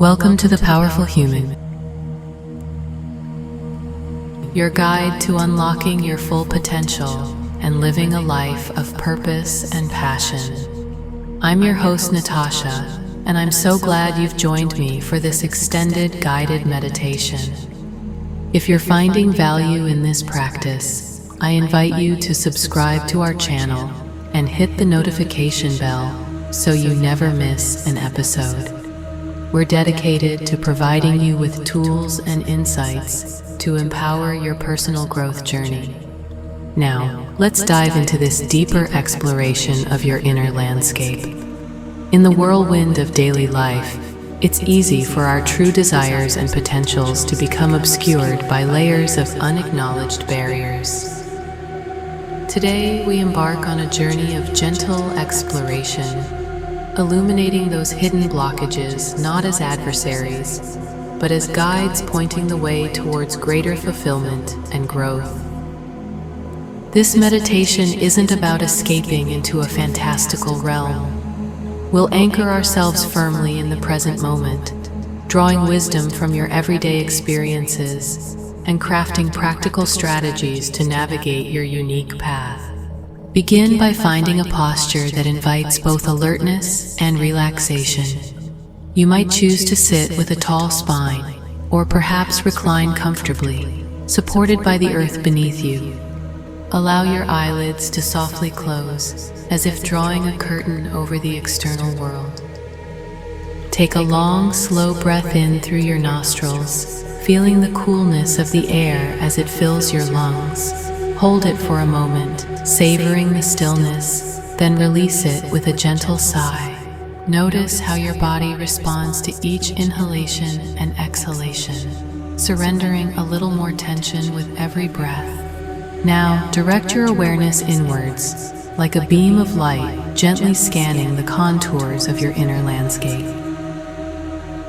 Welcome to the Powerful Human, your guide to unlocking your full potential and living a life of purpose and passion. I'm your host, Natasha, and I'm so glad you've joined me for this extended guided meditation. If you're finding value in this practice, I invite you to subscribe to our channel and hit the notification bell so you never miss an episode. We're dedicated to providing you with tools and insights to empower your personal growth journey. Now, let's dive into this deeper exploration of your inner landscape. In the whirlwind of daily life, it's easy for our true desires and potentials to become obscured by layers of unacknowledged barriers. Today, we embark on a journey of gentle exploration, illuminating those hidden blockages not as adversaries, but as guides pointing the way towards greater fulfillment and growth. This meditation isn't about escaping into a fantastical realm. We'll anchor ourselves firmly in the present moment, drawing wisdom from your everyday experiences and crafting practical strategies to navigate your unique path. Begin by finding a posture that invites both alertness and relaxation. You might choose to sit with a tall spine, or perhaps recline comfortably, supported by the earth beneath you. Allow your eyelids to softly close, as if drawing a curtain over the external world. Take a long, slow breath in through your nostrils, feeling the coolness of the air as it fills your lungs. Hold it for a moment, savoring the stillness, then release it with a gentle sigh. Notice how your body responds to each inhalation and exhalation, surrendering a little more tension with every breath. Now, direct your awareness inwards, like a beam of light gently scanning the contours of your inner landscape.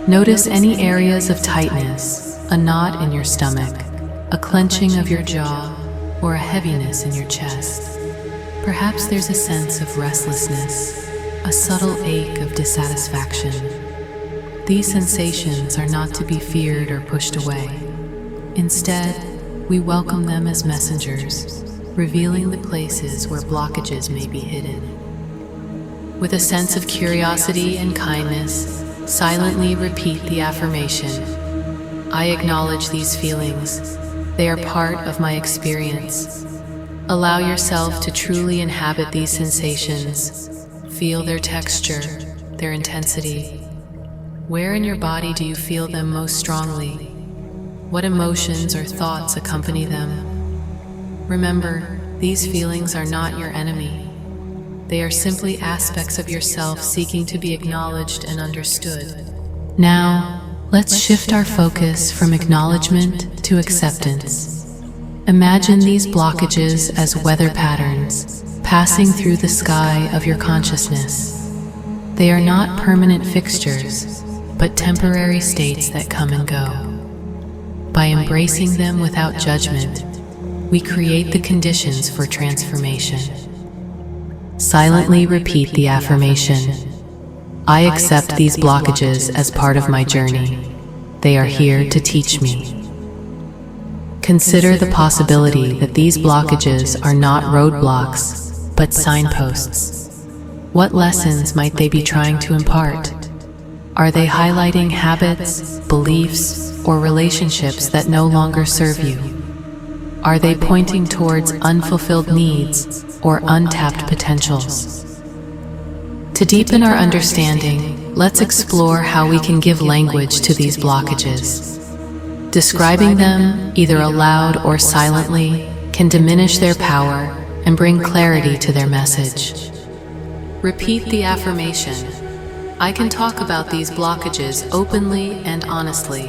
Notice any areas of tightness, a knot in your stomach, a clenching of your jaw, or a heaviness in your chest. Perhaps there's a sense of restlessness, a subtle ache of dissatisfaction. These sensations are not to be feared or pushed away. Instead, we welcome them as messengers, revealing the places where blockages may be hidden. With a sense of curiosity and kindness, silently repeat the affirmation: I acknowledge these feelings. They are part of my experience. Allow yourself to truly inhabit these sensations. Feel their texture, their intensity. Where in your body do you feel them most strongly? What emotions or thoughts accompany them? Remember, these feelings are not your enemy. They are simply aspects of yourself seeking to be acknowledged and understood. Now, let's shift our focus from acknowledgement to acceptance. Imagine these blockages as weather patterns passing through the sky of your consciousness. They are not permanent fixtures, but temporary states that come and go. By embracing them without judgment, we create the conditions for transformation. Silently repeat the affirmation: I accept these blockages as part of my journey. They are here to teach me. Consider the possibility that these blockages are not roadblocks, but signposts. What lessons might they be trying to impart? Are they highlighting habits, beliefs, or relationships that no longer serve you? Are they pointing towards unfulfilled needs or untapped potentials? To deepen our understanding, let's explore how we can give language to these blockages. Describing them, either aloud or silently, can diminish their power and bring clarity to their message. Repeat the affirmation: I can talk about these blockages openly and honestly.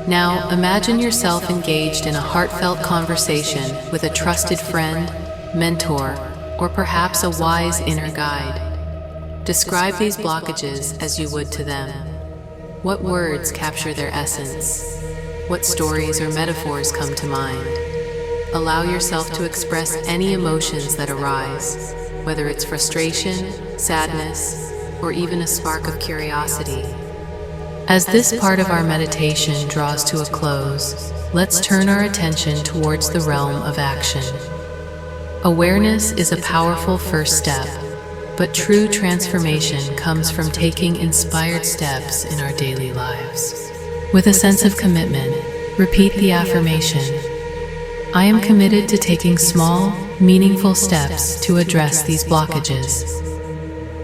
Now, imagine yourself engaged in a heartfelt conversation with a trusted friend, mentor, or perhaps a wise inner guide. Describe these blockages as you would to them. What words capture their essence? What stories or metaphors come to mind? Allow yourself to express any emotions that arise, whether it's frustration, sadness, or even a spark of curiosity. As this part of our meditation draws to a close, let's turn our attention towards the realm of action. Awareness is a powerful first step, but true transformation comes from taking inspired steps in our daily lives. With a sense of commitment, repeat the affirmation: I am committed to taking small, meaningful steps to address these blockages.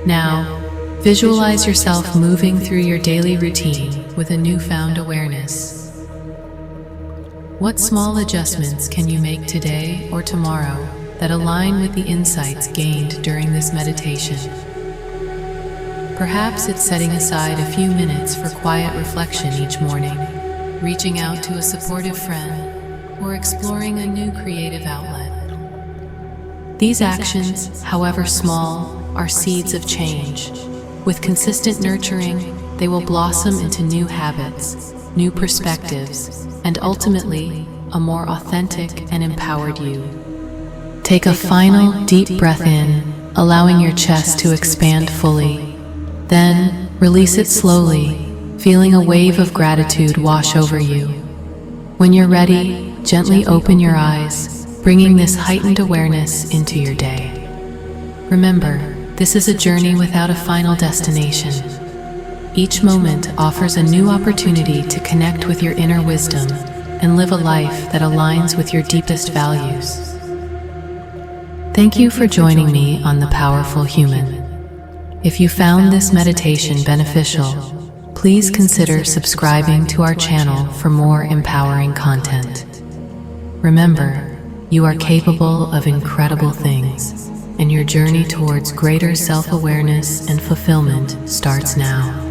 Now, visualize yourself moving through your daily routine with a newfound awareness. What small adjustments can you make today or tomorrow that align with the insights gained during this meditation? Perhaps it's setting aside a few minutes for quiet reflection each morning, reaching out to a supportive friend, or exploring a new creative outlet. These actions, however small, are seeds of change. With consistent nurturing, they will blossom into new habits, new perspectives, and ultimately, a more authentic and empowered you. Take a final deep breath in, allowing your chest to expand fully. Then, release it slowly, feeling a wave of gratitude wash over you. When you're ready, gently open your eyes, bringing this heightened awareness into your day. Remember, this is a journey without a final destination. Each moment offers a new opportunity to connect with your inner wisdom and live a life that aligns with your deepest values. Thank you for joining me on The Powerful Human. If you found this meditation beneficial, please consider subscribing to our channel for more empowering content. Remember, you are capable of incredible things, and your journey towards greater self-awareness and fulfillment starts now.